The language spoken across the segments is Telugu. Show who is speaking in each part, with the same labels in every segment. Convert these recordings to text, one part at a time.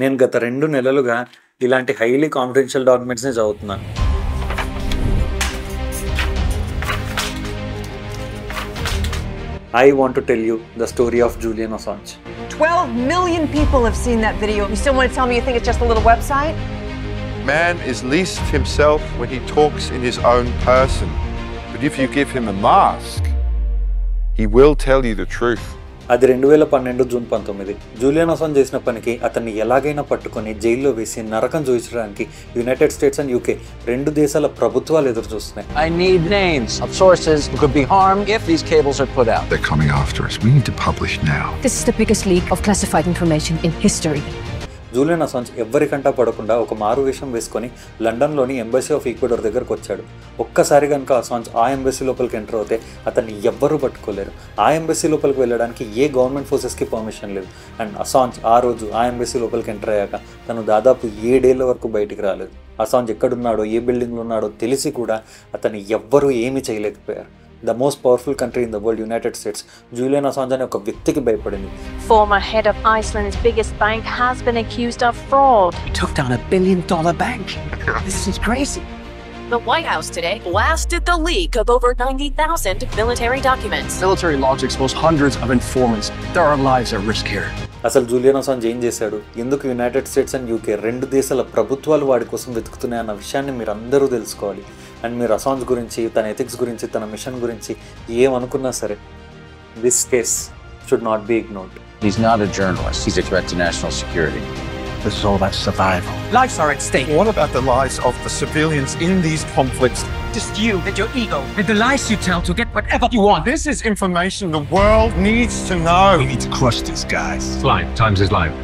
Speaker 1: నేను గత 2 నెలలుగా ఇలాంటి హైలీ కాన్ఫిడెన్షియల్ డాక్యుమెంట్స్ని చదువుతున్నాను. I want to tell you the story of Julian Assange.
Speaker 2: 12 million people have seen that video. You still want to tell me you think it's just a little website?
Speaker 3: Man is least himself when he talks in his own person. But if you give him a mask, he will tell you the truth.
Speaker 1: అది 2012 జూన్ 19. జూలియన్ అసాంజ్ చేసిన పనికి అతన్ని ఎలాగైనా పట్టుకొని జైల్లో వేసి నరకం చూపించడానికి యునైటెడ్ స్టేట్స్ అండ్ యూకే 2 దేశాల ప్రభుత్వాలు ఎదురు చూస్తున్నాయి.
Speaker 4: I need names of sources who could be harmed if these cables are put out.
Speaker 3: They're coming after us. We need to publish now.
Speaker 5: This is the biggest leak of classified information in history.
Speaker 1: Julian Assange ఎవ్వరికంటా పడకుండా ఒక మారు వేషం వేసుకొని లండన్లోని ఎంబసీ ఆఫ్ ఈక్వెడార్ దగ్గరకు వచ్చాడు. ఒక్కసారి కనుక అసాంజ్ ఆ ఎంబసీ లోపలికి ఎంటర్ అవుతే అతన్ని ఎవ్వరూ పట్టుకోలేరు. ఆ ఎంబసీ లోపలికి వెళ్ళడానికి ఏ గవర్నమెంట్ ఫోర్సెస్కి పర్మిషన్ లేదు. అండ్ అసాంజ్ ఆ రోజు ఆ ఎంబసీ లోపలికి ఎంటర్ అయ్యాక తను దాదాపు 7 ఏళ్ల వరకు బయటికి రాలేదు. అసాంజ్ ఎక్కడున్నాడో ఏ బిల్డింగ్లో ఉన్నాడో తెలిసి కూడా అతన్ని ఎవ్వరూ ఏమీ చేయలేకపోయారు. The most powerful country in the world, United States, Julian Assange అనే ఒక వ్యక్తికి భయపడింది.
Speaker 6: Former head of Iceland's biggest bank has been accused of fraud.
Speaker 4: We took down $1 billion bank. This is crazy.
Speaker 6: The White House today blasted the leak of over 90,000 military documents.
Speaker 4: Military logs expose hundreds of informants. There are lives at risk here.
Speaker 1: అసలు జూలియన్ అసాంజ్ ఏం చేశాడు, ఎందుకు యునైటెడ్ స్టేట్స్ అండ్ యూకే 2 దేశాల ప్రభుత్వాలు వాడి కోసం వెతుకుతున్నాయన్న విషయాన్ని మీరు అందరూ తెలుసుకోవాలి. అండ్ మీరు అసాంజ్ గురించి, తన ఎథిక్స్ గురించి, తన మిషన్ గురించి ఏమనుకున్నా సరే, this case should not be ignored.
Speaker 4: He's not a journalist. He's a threat to national security. This is all about survival.
Speaker 7: Lives are at stake.
Speaker 3: What about the lives of the civilians in these conflicts?
Speaker 7: Just you and your ego and the lies you tell to get whatever you want.
Speaker 3: This is information the world needs to know.
Speaker 8: We need to crush these guys.
Speaker 9: It's live. Times is live.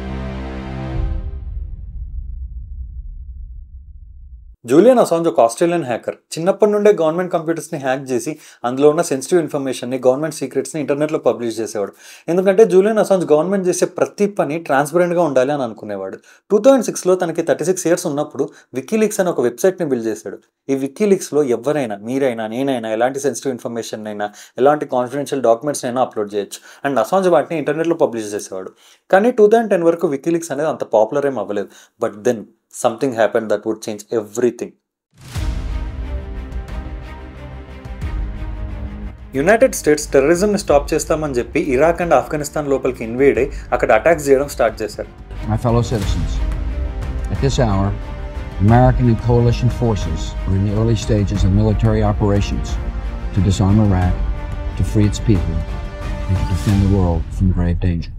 Speaker 1: Julian Assange ఒక ఆస్ట్రేలియన్ హ్యాకర్. చిన్నప్పటి నుండే గవర్నమెంట్ కంప్యూటర్స్ని హ్యాక్ చేసి అందులో ఉన్న సెన్సిటివ్ ఇన్ఫర్మేషన్ని, గవర్నమెంట్ సీక్రెట్స్ని ఇంటర్నెట్లో పబ్లిష్ చేసేవాడు. ఎందుకంటే జూలియన్ అసాంజ్ గవర్నమెంట్ చేసే ప్రతి పని ట్రాన్స్పరెంట్గా ఉండాలి అని అనుకునేవాడు. 2006లో తనకి 36 ఇయర్స్ ఉన్నప్పుడు వికీలీక్స్ అనే ఒక వెబ్సైట్ని బిల్డ్ చేశాడు. ఈ వికీలీక్స్లో ఎవరైనా, మీరైనా, నేనైనా ఎలాంటి సెన్సిటివ్ ఇన్ఫర్మేషన్ అయినా, ఎలాంటి కాన్ఫిడెన్షియల్ డాక్యుమెంట్స్ అయినా అప్లోడ్ చేయొచ్చు. అండ్ అసాంజ్ వాటిని ఇంటర్నెట్లో పబ్లిష్ చేసేవాడు. కానీ 2010 వరకు వికీలీక్స్ అనేది అంత పాపులర్ ఏం అవ్వలేదు. But then something happened that would change everything. United States టెర్రరిజంని స్టాప్ చేస్తామని చెప్పి ఇరాక్ అండ్ ఆఫ్ఘనిస్తాన్ లోపలికి ఇన్వేడ్ అయ్యి అక్కడ అటాక్స్ చేయడం స్టార్ట్ చేశారు.
Speaker 10: My fellow citizens, at this hour, American and coalition forces are in the early stages of military operations to disarm Iraq, to free its people, and to defend the world from grave danger.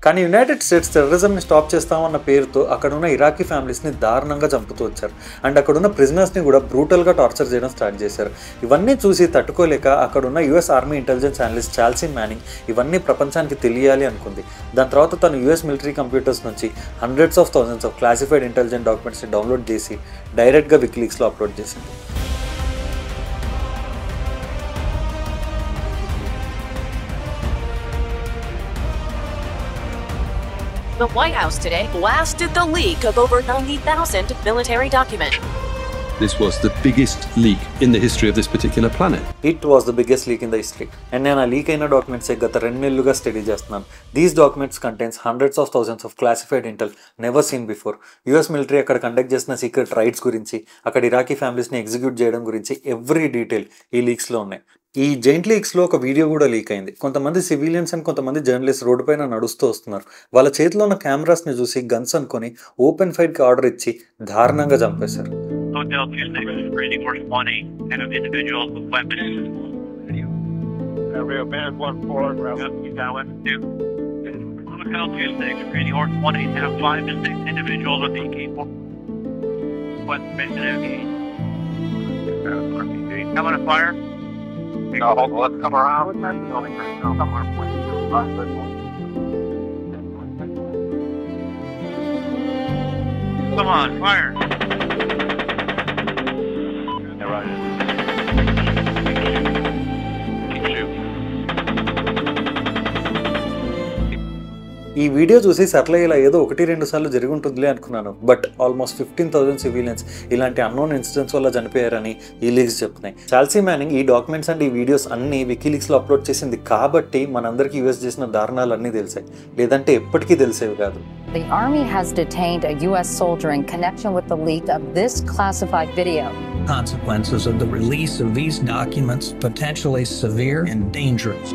Speaker 1: కానీ యునైటెడ్ స్టేట్స్ టెర్రరిజంని స్టాప్ చేస్తామన్న పేరుతో అక్కడున్న ఇరాకీ ఫ్యామిలీస్ని దారుణంగా చంపుతూ వచ్చారు. అండ్ అక్కడున్న ప్రిజనర్స్ని కూడా బ్రూటల్గా టార్చర్ చేయడం స్టార్ట్ చేశారు. ఇవన్నీ చూసి తట్టుకోలేక అక్కడున్న US army intelligence analyst Chelsea Manning ఇవన్నీ ప్రపంచానికి తెలియాలి అనుకుంది. దాని తర్వాత తను యుఎస్ మిలిటరీ కంప్యూటర్స్ నుంచి hundreds of thousands of classified intelligent డాక్యుమెంట్స్ని డౌన్లోడ్ చేసి డైరెక్ట్గా వికీలీక్స్లో అప్లోడ్ చేసింది.
Speaker 6: The White House today blasted the leak of over 90,000 military documents.
Speaker 9: This was the biggest leak in the history of this particular planet.
Speaker 1: It was the biggest leak in the history. And నేను ఆ లీక్ అయిన డాక్యుమెంట్స్ గత 2 నెలలుగా స్టడీ చేస్తున్నాను. These documents contains hundreds of thousands of classified intel never seen before. US military అక్కడ కండక్ట్ చేసిన సీక్రెట్ రైట్స్ గురించి, అక్కడ ఇరాకీ ఫ్యామిలీస్ని ఎగ్జిక్యూట్ చేయడం గురించి ఎవ్రీ డీటెయిల్ ఈ లీక్స్లో ఉన్నాయి. ఈ జెయింట్ లీక్స్లో ఒక వీడియో కూడా లీక్ అయింది. కొంతమంది సివిలియన్స్ అండ్ కొంతమంది జర్నలిస్ట్ రోడ్డు పైన నడుస్తూ వస్తున్నారు. వాళ్ళ చేతిలో ఉన్న కెమెరాస్ని చూసి గన్స్ అనుకొని ఓపెన్ ఫైట్కి ఆర్డర్ ఇచ్చి దారుణంగా చంపేశారు.
Speaker 11: Hotel Tuesday, reading Horse 1-8, and of individuals with weapons. Rio Band 1-4, you got weapons too. Hotel Tuesday, reading Horse 1-8, and of 5 to 6 individuals with AK-4. Weapons and MK. Coming to fire? No, hold on, let's come around. Come on, fire.
Speaker 1: ఈ ఈ వీడియో చూసి సర్లే ఇలా ఏదో 1-2 సార్లు జరిగి ఉంటుందిలే అనుకున్నాను. బట్ ఆల్మోస్ట్ 15,000 సివిలియన్స్ ఇలాంటి అన్నోన్ ఇన్సిడెంట్స్ వల్ల చనిపోయారని ఈ లీక్స్ చెప్తున్నాయి. చాల్సీ మ్యానింగ్ ఈ డాక్యుమెంట్స్ అండ్ ఈ వీడియోస్ అన్ని వికీలీక్స్లో అప్లోడ్ చేసింది కాబట్టి మనందరికీ యూఎస్ చేసిన దారుణాలు అన్నీ తెలిసాయి, లేదంటే ఎప్పటికీ తెలిసేవి కాదు.
Speaker 5: The Army has detained a U.S. soldier in connection with the leak of this classified video.
Speaker 7: Consequences of the release of these documents potentially severe and dangerous.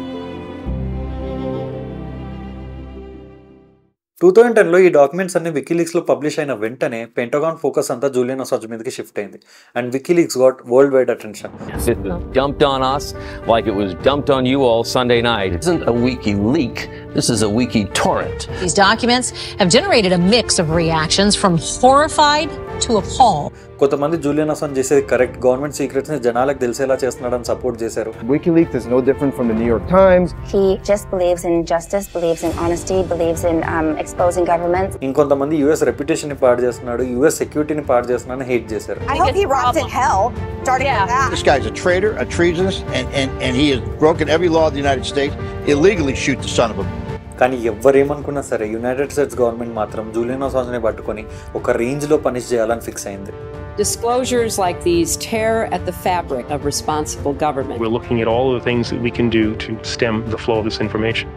Speaker 1: 2010లో ఈ డాక్యుమెంట్స్ అన్ని వికీలీక్స్లో పబ్లిష్ అయిన వెంటనే పెంటగాన్ ఫోకస్ అంతా జూలియన్ అసాంజ్ మీదకి షిఫ్ట్ అయింది and WikiLeaks got world wide attention.
Speaker 8: It was dumped on us like it was dumped on you all Sunday night. It isn't a WikiLeak. This is a WikiTorrent.
Speaker 12: These documents have generated a mix of reactions from horrified to appalled.
Speaker 1: కొంతమంది జూలియన్ అసాంజ్ చేసేది కరెక్ట్, గవర్నమెంట్ సీక్రెట్స్ ని జనాలకు తెలిసేలా చేస్తున్నాడని సపోర్ట్ చేశారు.
Speaker 13: WikiLeaks is no different from the New York Times.
Speaker 14: He just believes in justice, believes in honesty, believes in exposing governments.
Speaker 1: ఇంకొంతమంది యుఎస్ రెప్యుటేషన్ ని పాడు చేస్తున్నాడు, యుఎస్ సెక్యూరిటీని పాడు చేస్తున్నాడని హేట్ చేశారు.
Speaker 2: I hope he rots in hell, starting with that.
Speaker 15: This guy's a traitor, a treasonous, and he has broken every law of the United States. Illegally shoot the son of a...
Speaker 1: కానీ ఎవరేమనుకున్నా సరే యునైటెడ్ స్టేట్స్ గవర్నమెంట్ మాత్రం జూలియన్ అసాంజ్ని పట్టుకొని ఒక రేంజ్లో పనిష్ చేయాలని ఫిక్స్ అయింది.
Speaker 16: Disclosures like these tear at the fabric of responsible government.
Speaker 11: We're looking at all of the things that we can do to stem the flow of this information.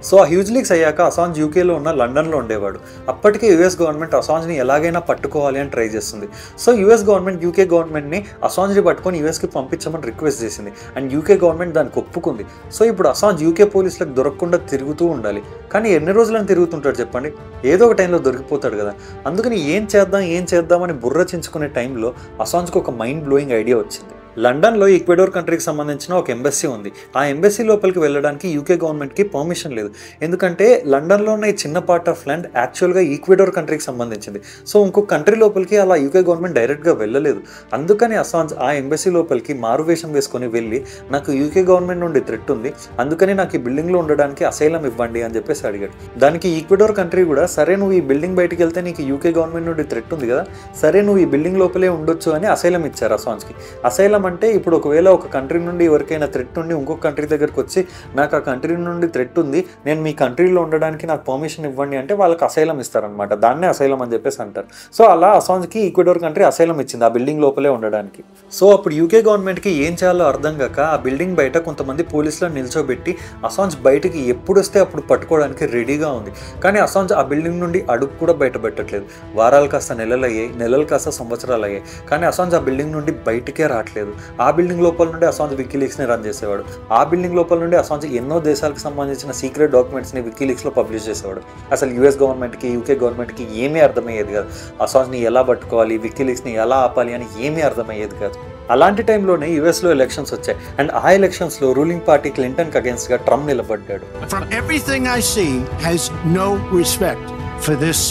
Speaker 1: So ఆ హ్యూజ్ లీక్స్ అయ్యాక అసాంజ్ యూకేలో ఉన్న లండన్లో ఉండేవాడు. అప్పటికే యూఎస్ గవర్నమెంట్ అసాంజ్ని ఎలాగైనా పట్టుకోవాలి అని ట్రై చేస్తుంది. సో యూఎస్ గవర్నమెంట్ యూకే గవర్నమెంట్ని అసాంజ్ని పట్టుకొని యూఎస్కి పంపించమని రిక్వెస్ట్ చేసింది అండ్ యూకే గవర్నమెంట్ దానికి ఒప్పుకుంది. సో ఇప్పుడు అసాంజ్ యూకే పోలీసులకు దొరకకుండా తిరుగుతూ ఉండాలి. కానీ ఎన్ని రోజులని తిరుగుతుంటాడు చెప్పండి, ఏదో ఒక టైంలో దొరికిపోతాడు కదా. అందుకని ఏం చేద్దామని బుర్ర చించుకునే టైంలో అసాంజ్కి ఒక మైండ్ బ్లోయింగ్ ఐడియా వచ్చింది. లండన్లో ఈక్వెడోర్ కంట్రీకి సంబంధించిన ఒక ఎంబసీ ఉంది. ఆ ఎంబసీ లోపలికి వెళ్ళడానికి యూకే గవర్నమెంట్కి పర్మిషన్ లేదు, ఎందుకంటే లండన్లో ఉన్న ఈ చిన్న పార్ట్ ఆఫ్ ల్యాండ్ యాక్చువల్గా ఈక్వెడోర్ కంట్రీకి సంబంధించింది. సో ఇంకొక కంట్రీ లోపలికి అలా యూకే గవర్నమెంట్ డైరెక్ట్గా వెళ్ళలేదు. అందుకని అసాంజ్ ఆ ఎంబసీ లోపలికి మారువేషం వేసుకొని వెళ్ళి నాకు యూకే గవర్నమెంట్ నుండి థ్రెట్ ఉంది, అందుకని నాకు ఈ బిల్డింగ్లో ఉండడానికి అసైలం ఇవ్వండి అని చెప్పేసి అడిగాడు. దానికి ఈక్వెడోర్ కంట్రీ కూడా సరే నువ్వు ఈ బిల్డింగ్ బయటికి వెళ్తే నీకు యూకే గవర్నమెంట్ నుండి థ్రెట్ ఉంది కదా, సరే నువ్వు ఈ బిల్డింగ్ లోపలే ఉండొచ్చు అని అసైలం ఇచ్చారు అసాంజ్కి. అసైలం అంటే ఇప్పుడు ఒకవేళ ఒక కంట్రీ నుండి ఎవరికైనా థ్రెట్ నుండి ఇంకొక కంట్రీ దగ్గరకు వచ్చి నాకు ఆ కంట్రీ నుండి థ్రెట్ ఉంది, నేను మీ కంట్రీలో ఉండడానికి నాకు పర్మిషన్ ఇవ్వండి అంటే వాళ్ళకి అసైలం ఇస్తారనమాట. దాన్నే అసైలం అని చెప్పేసి అంటారు. సో అలా అసాంజ్కి ఈక్వెడోర్ కంట్రీ అసైలం ఇచ్చింది ఆ బిల్డింగ్ లోపలే ఉండడానికి. సో అప్పుడు యూకే గవర్నమెంట్కి ఏం చేయాలో అర్థం కాక ఆ బిల్డింగ్ బయట కొంతమంది పోలీసులను నిల్చోబెట్టి అసాంజ్ బయటికి ఎప్పుడు వస్తే అప్పుడు పట్టుకోవడానికి రెడీగా ఉంది. కానీ అసాంజ్ ఆ బిల్డింగ్ నుండి అడుగు కూడా బయట పెట్టట్లేదు. వారాలు కాస్త నెలలు అయ్యాయి, నెలలు కాస్త సంవత్సరాలు అయ్యాయి, కానీ అసాంజ్ ఆ బిల్డింగ్ నుండి బయటికే రావట్లేదు. ఆ బిల్డింగ్ లోపల నుండి అసాంజ్ వికీలీక్స్ని రన్ చేసేవాడు. ఆ బిల్డింగ్ లోపల నుండి అసాంజ్ ఎన్నో దేశాలకు సంబంధించిన సీక్రెట్ డాక్యుమెంట్స్ని వికీలీక్స్లో పబ్లిష్ చేసేవాడు. అసలు యూఎస్ గవర్నమెంట్కి యూకే గవర్నమెంట్కి ఏమీ అర్థమయ్యేది కాదు. అసాంజ్ని ఎలా పట్టుకోవాలి, వికీలీక్స్ని ఎలా ఆపాలి అని ఏమీ అర్థమయ్యేది కాదు. అలాంటి టైంలోనే యూఎస్లో ఎలక్షన్స్ వచ్చాయి అండ్ ఆ ఎలక్షన్స్లో రూలింగ్ పార్టీ క్లింటన్కి అగేన్స్ట్గా ట్రంప్ నిలబడ్డాడు.
Speaker 17: From everything I see has no respect for this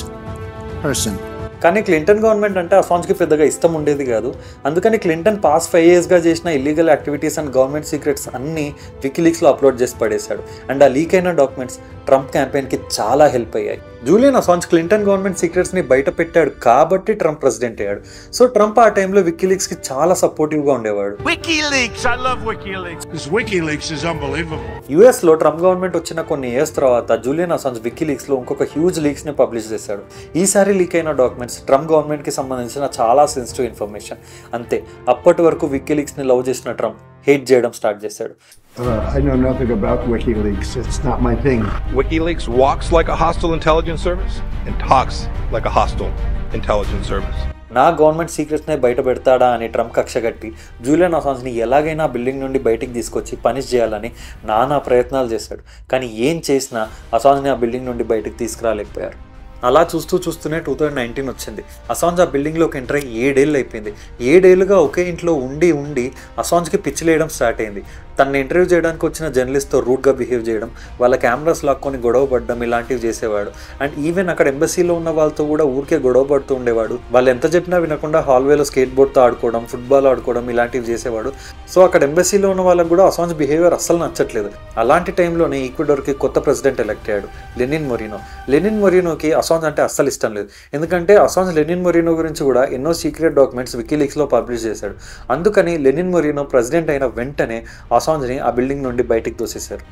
Speaker 17: person.
Speaker 1: కానీ క్లింటన్ గవర్నమెంట్ అంటే అసాంజ్కి పెద్దగా ఇష్టం ఉండేది కాదు. అందుకని క్లింటన్ పాస్ట్ 5 yearsగా చేసిన illegal activities and government secrets అన్నీ వికీలీక్స్లో అప్లోడ్ చేసి పడేశాడు అండ్ ఆ లీక్ అయిన డాక్యుమెంట్స్ ట్రంప్ క్యాంపెయిన్కి చాలా హెల్ప్ అయ్యాయి. జూలియన్ అసాంజ్ క్లింటన్ గవర్నమెంట్ సీక్రెట్స్ని బయట పెట్టాడు కాబట్టి ట్రంప్ ప్రెసిడెంట్ అయ్యాడు. సో ట్రంప్ ఆ టైంలో వికీలీక్స్కి చాలా సపోర్టివ్గా ఉండేవాడు.
Speaker 17: WikiLeaks, I love WikiLeaks. This WikiLeaks is unbelievable.
Speaker 1: యూఎస్లో ట్రంప్ గవర్నమెంట్ వచ్చిన కొన్ని ఇయర్స్ తర్వాత జూలియన్ అసాంజ్ వికీలీక్స్లో ఇంకొక హ్యూజ్ లీక్స్ని పబ్లిష్ చేశాడు. ఈసారి లీక్ అయిన డాక్యుమెంట్స్ ట్రంప్ గవర్నమెంట్కి సంబంధించిన చాలా సెన్సిటివ్ ఇన్ఫర్మేషన్. అంతే, అప్పటి వరకు వికీలీక్స్ని లవ్ చేసిన ట్రంప్ హేట్ చేయడం స్టార్ట్ చేశాడు.
Speaker 13: I know nothing about WikiLeaks. It's not my thing.
Speaker 18: WikiLeaks walks like a hostile intelligence service and talks like a hostile intelligence service.
Speaker 1: నా గవర్నమెంట్ సీక్రెట్స్నే బయట పెడతాడా అని ట్రంప్ కక్షగట్టి జూలియన్ అసాంజ్ని ఎలాగైనా బిల్డింగ్ నుండి బయటికి తీసుకొచ్చి పనిష్ చేయాలని నానా ప్రయత్నాలు చేశాడు. కానీ ఏం చేసినా అసాంజ్ని ఆ బిల్డింగ్ నుండి బయటికి తీసుకురాలేకపోయారు. అలా చూస్తూనే 2019 వచ్చింది. అసాంజ్ ఆ బిల్డింగ్లోకి ఎంటర్ అయ్యి 7 ఏళ్ళు అయిపోయింది. 7 ఏళ్ళుగా ఒకే ఇంట్లో ఉండి అసాంజ్కి పిచ్చిలేయడం స్టార్ట్ అయింది. తనని ఇంటర్వ్యూ చేయడానికి వచ్చిన జర్నలిస్ట్తో రూడ్గా బిహేవ్ చేయడం, వాళ్ళ కెమెరాస్ లాక్కొని గొడవ పడడం ఇలాంటివి చేసేవాడు. అండ్ ఈవెన్ అక్కడ ఎంబసీలో ఉన్న వాళ్ళతో కూడా ఊరికే గొడవ పడుతూ ఉండేవాడు. వాళ్ళు ఎంత చెప్పినా వినకుండా హాల్వేలో స్కేట్ బోర్డ్తో ఆడుకోవడం, ఫుట్బాల్ ఆడుకోవడం ఇలాంటివి చేసేవాడు. సో అక్కడ ఎంబసీలో ఉన్న వాళ్ళకి కూడా అసాంజ్ బిహేవియర్ అస్సలు నచ్చట్లేదు. అలాంటి టైంలోనే ఈక్వెడోర్కి కొత్త ప్రెసిడెంట్ ఎలక్ట్ అయ్యాడు, లెనిన్ మొరినో. లెనిన్ మొరినోకి అసాంజ్ అంటే అస్సలు ఇష్టం లేదు, ఎందుకంటే అసాంజ్ లెనిన్ మొరినో గురించి కూడా ఎన్నో సీక్రెట్ డాక్యుమెంట్స్ వికీలీక్స్లో పబ్లిష్ చేశాడు. అందుకని లెనిన్ మొరినో ప్రెసిడెంట్ అయిన వెంటనే అసాంజ్ని ఆ బిల్డింగ్ నుండి బయటికి తోసేశారు.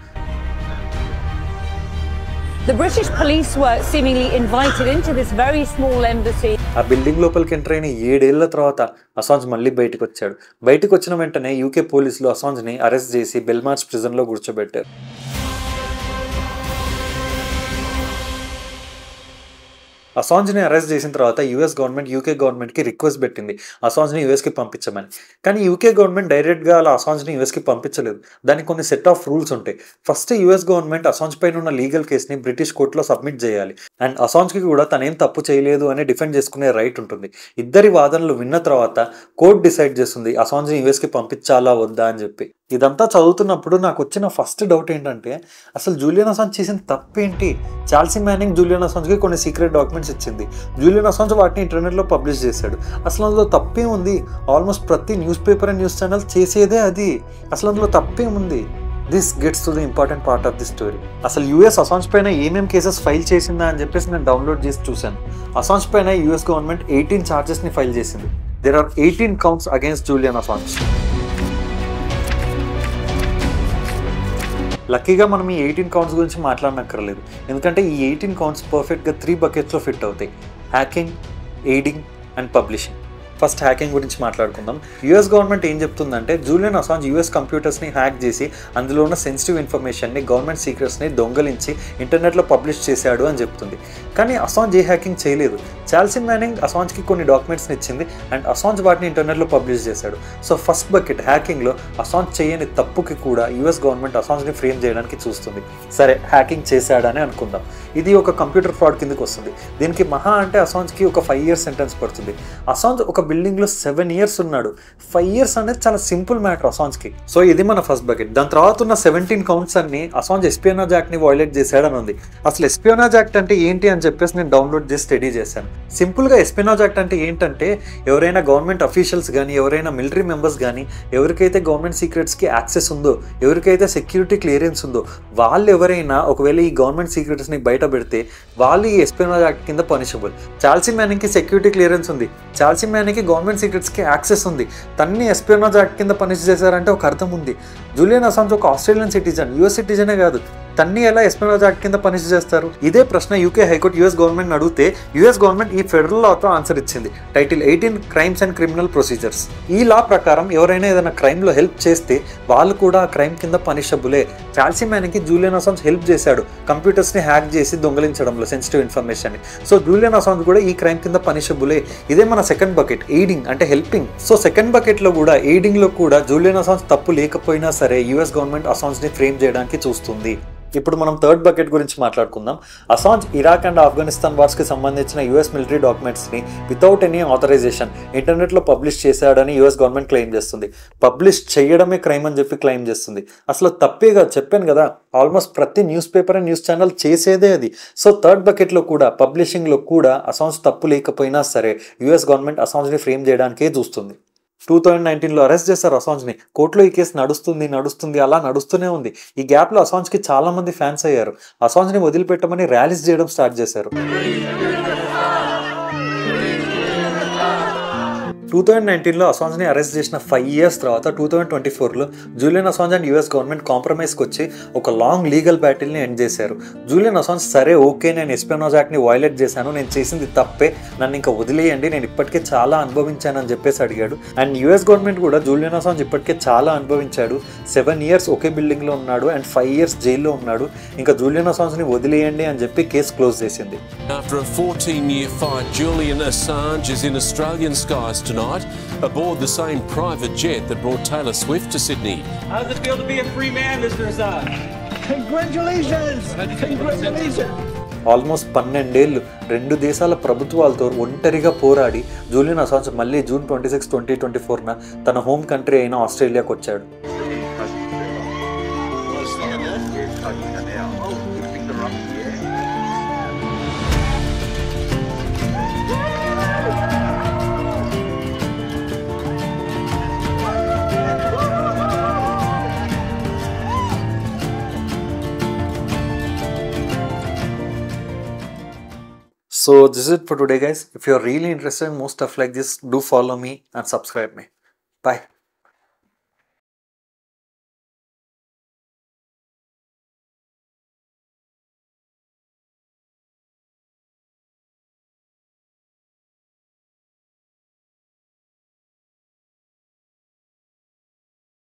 Speaker 19: The British police were seemingly invited into this very small embassy.
Speaker 1: ఆ బిల్డింగ్ లోపలికి ఎంటర్ అయిన 7 ఏళ్ల తర్వాత అసాంజ్ మళ్ళీ బయటకు వచ్చాడు. బయటకు వచ్చిన వెంటనే యూకే పోలీసులు అసాంజ్ని అరెస్ట్ చేసి బెల్మార్ష్ ప్రిజన్లో కూర్చోబెట్టారు. అసాంజ్ని అరెస్ట్ చేసిన తర్వాత యూఎస్ గవర్నమెంట్ యూకే గవర్నమెంట్కి రిక్వెస్ట్ పెట్టింది అసాంజ్ని యూఎస్కి పంపించమని. కానీ యూకే గవర్నమెంట్ డైరెక్ట్గా అలా అసాంజ్ని యూఎస్కి పంపించలేదు. దానికి కొన్ని సెట్ ఆఫ్ రూల్స్ ఉంటాయి. ఫస్ట్ యూఎస్ గవర్నమెంట్ అసాంజ్ పైన ఉన్న లీగల్ కేసుని బ్రిటిష్ కోర్టులో సబ్మిట్ చేయాలి. అండ్ అసాంజ్కి కూడా తనేం తప్పు చేయలేదు అని డిఫెండ్ చేసుకునే రైట్ ఉంటుంది. ఇద్దరి వాదనలు విన్న తర్వాత కోర్టు డిసైడ్ చేస్తుంది అసాంజ్ని యూఎస్కి పంపించాలా వద్దా అని చెప్పి. ఇదంతా చదువుతున్నప్పుడు నాకు వచ్చిన ఫస్ట్ డౌట్ ఏంటంటే అసలు జూలియన్ అసాంజ్ చేసిన తప్పేంటి? చార్ల్స్ మ్యానింగ్ జూలియన్ అసాంజ్కి కొన్ని సీక్రెట్ డాక్యుమెంట్స్ ఇచ్చింది. జూలియన్ అసాంజ్ వాటిని ఇంటర్నెట్లో పబ్లిష్ చేశాడు. అసలు అందులో తప్పే ఉంది? ఆల్మోస్ట్ ప్రతి news paper and news channel చేసేదే అది. అసలు అందులో తప్పేముంది? This gets to the important part of the story. అసలు యూఎస్ అసాంజ్ పైన ఏమేం కేసెస్ ఫైల్ చేసిందా అని చెప్పేసి నేను డౌన్లోడ్ చేసి చూశాను. అసాంజ్ పైన యూఎస్ గవర్నమెంట్ 18 ఛార్జెస్ని ఫైల్ చేసింది. There are 18 counts against Julian Assange. లక్కీగా మనం ఈ 18 కౌంట్స్ గురించి మాట్లాడనక్కర్లేదు, ఎందుకంటే ఈ 18 కౌంట్స్ పర్ఫెక్ట్గా 3 బకెట్స్లో ఫిట్ అవుతాయి: hacking, aiding and publishing. First hacking గురించి మాట్లాడుకుందాం. యూఎస్ గవర్నమెంట్ ఏం చెప్తుందంటే జూలియన్ అసాంజ్ యూఎస్ కంప్యూటర్స్ని హ్యాక్ చేసి అందులో ఉన్న సెన్సిటివ్ ఇన్ఫర్మేషన్ని, గవర్నమెంట్ సీక్రెట్స్ని దొంగలించి ఇంటర్నెట్లో పబ్లిష్ చేశాడు అని చెప్తుంది. కానీ అసాంజ్ ఏ హ్యాకింగ్ చేయలేదు. చార్ల్స్ మ్యానింగ్ అసాంజ్కి కొన్ని డాక్యుమెంట్స్ని ఇచ్చింది అండ్ అసాంజ్ వాటిని ఇంటర్నెట్లో పబ్లిష్ చేశాడు. సో ఫస్ట్ బకెట్ హ్యాకింగ్లో అసాంజ్ చేయని తప్పుకి కూడా యూఎస్ గవర్నమెంట్ అసాంజ్ని ఫ్రేమ్ చేయడానికి చూస్తుంది. సరే, హ్యాకింగ్ చేశాడని అనుకుందాం. ఇది ఒక కంప్యూటర్ ఫ్రాడ్ కిందకి వస్తుంది. దీనికి మహా అంటే అసాంజ్కి ఒక 5 years సెంటెన్స్ పడుతుంది. అసాంజ్ ఒక బిల్డింగ్లో 7 years ఉన్నాడు. 5 years అనేది చాలా సింపుల్ మ్యాటర్ అసాంజ్కి. సో ఇది మన ఫస్ట్ బకెట్. దాని తర్వాత ఉన్న 17 కౌంట్స్ అన్ని అసాంజ్ ఎస్పియోనాజ్ యాక్ట్ని వైలేట్ చేశాడని ఉంది. అసలు ఎస్పియోనాజ్ యాక్ట్ అంటే ఏంటి అని చెప్పేసి నేను డౌన్లోడ్ చేసి స్టడీ చేశాను. సింపుల్గా ఎస్పియోనాజ్ యాక్ట్ అంటే ఏంటంటే ఎవరైనా గవర్నమెంట్ అఫీషియల్స్ కానీ, ఎవరైనా మిలిటరీ మెంబర్స్ కానీ, ఎవరికైతే గవర్నమెంట్ సీక్రెట్స్కి యాక్సెస్ ఉందో, ఎవరికైతే సెక్యూరిటీ క్లియరెన్స్ ఉందో, వాళ్ళు ఎవరైనా ఒకవేళ ఈ గవర్నమెంట్ సీక్రెట్స్ని బయట పెడితే వాళ్ళు ఈ ఎస్పియోనాజ్ యాక్ట్ కింద పనిషబుల్. చార్ల్స్ మ్యానింగ్కి సెక్యూరిటీ క్లియరెన్స్ ఉంది, చార్ల్స్ మ్యానింగ్కి గవర్నమెంట్ సీక్రెట్స్కి యాక్సెస్ ఉంది. తన్ని ఎస్పియోనాజ్ యాక్ట్ కింద పనిష్ చేశారంటే ఒక అర్థం ఉంది. జూలియన్ అసాంజ్ ఒక ఆస్ట్రేలియన్ సిటిజన్, యూఎస్ సిటిజనే కాదు. తన్ని ఎలా ఎస్పియోనాజ్ యాక్ట్ కింద పనిష్ చేస్తారు? ఇదే ప్రశ్న యూకే హైకోర్టు యూఎస్ గవర్నమెంట్ అడిగితే యూఎస్ గవర్నమెంట్ ఈ ఫెడరల్ లాతో ఆన్సర్ ఇచ్చింది. Title 18 crimes and criminal procedures. ఈ లా ప్రకారం ఎవరైనా ఏదైనా క్రైమ్లో హెల్ప్ చేస్తే వాళ్ళు కూడా ఆ క్రైమ్ కింద పనిషబులే. చార్ల్స్ మ్యానింగ్కి జూలియన్ అసాంజ్ హెల్ప్ చేశాడు కంప్యూటర్స్ని హ్యాక్ చేసి దొంగలించడంలో, సెన్సిటివ్ ఇన్ఫర్మేషన్ని. సో జూలియన్ అసాంజ్ కూడా ఈ క్రైమ్ కింద పనిషబులే. ఇదే మన సెకండ్ బకెట్, ఎయిడింగ్ అంటే హెల్పింగ్. సో సెకండ్ బకెట్లో కూడా, ఎయిడింగ్లో కూడా జూలియన్ అసాంజ్ తప్పు లేకపోయినా సరే యూఎస్ గవర్నమెంట్ అసాంజ్ని ఫ్రేమ్ చేయడానికి చూస్తుంది. ఇప్పుడు మనం థర్డ్ బకెట్ గురించి మాట్లాడుకుందాం. అసాంజ్ ఇరాక్ అండ్ ఆఫ్ఘనిస్తాన్ వార్స్కి సంబంధించిన యూఎస్ మిలిటరీ డాక్యుమెంట్స్ని వితౌట్ ఎనీ ఆథరైజేషన్ ఇంటర్నెట్లో పబ్లిష్ చేశాడని యూఎస్ గవర్నమెంట్ క్లెయిమ్ చేస్తుంది. పబ్లిష్ చేయడమే క్రైమ్ అని చెప్పి క్లెయిమ్ చేస్తుంది. అసలు తప్పేగా, చెప్పాను కదా, ఆల్మోస్ట్ ప్రతి news paper and news channel చేసేదే అది. సో థర్డ్ బకెట్లో కూడా, పబ్లిషింగ్లో కూడా అసాంజ్ తప్పు లేకపోయినా సరే యూఎస్ గవర్నమెంట్ అసాంజ్ని ఫ్రేమ్ చేయడానికే చూస్తుంది. 2019లో అరెస్ట్ చేశారు అసాంజ్ని. కోర్టులో ఈ కేసు నడుస్తుంది అలా నడుస్తూనే ఉంది. ఈ గ్యాప్లో అసాంజ్కి చాలా మంది ఫ్యాన్స్ అయ్యారు. అసాంజ్ని వదిలిపెట్టమని ర్యాలీస్ చేయడం స్టార్ట్ చేశారు. 2019లో అసాంజ్ని అరెస్ట్ చేసిన 5 years తర్వాత 2024లో Julian Assange and US government కాంప్రమైజ్కి వచ్చి ఒక లాంగ్ లీగల్ బ్యాటిల్ని ఎండ్ చేశారు. జూలియన్ అసాంజ్ సరే ఓకే, నేను ఎస్పియోనాజ్ యాక్ట్ని వైలేట్ చేశాను, నేను చేసింది తప్పే, నన్ను ఇంకా వదిలేయండి, నేను ఇప్పటికే చాలా అనుభవించానని చెప్పేసి అడిగాడు. అండ్ యూఎస్ గవర్నమెంట్ కూడా జూలియన్ అసాంజ్ ఇప్పటికే చాలా అనుభవించాడు, 7 years ఒకే బిల్డింగ్లో ఉన్నాడు అండ్ 5 years జైల్లో ఉన్నాడు, ఇంకా జూలియన్ అసాంజ్ని వదిలేయండి అని చెప్పి కేసు క్లోజ్ చేసింది.
Speaker 20: After a 14-year fight, Julian Assange is in Australian skies tonight aboard the same private jet that brought Taylor Swift to Sydney.
Speaker 11: How does it feel to be a free man, Mr. Assange?
Speaker 17: Congratulations! Congratulations!
Speaker 1: Almost 12 ఏళ్ళు 2 దేశాల ప్రభుత్వాలతో ఒంటరిగా పోరాడి జూలియన్ అసాంజ్ మళ్ళీ June 26, 2024 తన హోమ్ కంట్రీ అయిన ఆస్ట్రేలియాకు వచ్చాడు. So this is it for today, guys. If you are really interested in more stuff like this, do follow me and subscribe me. Bye.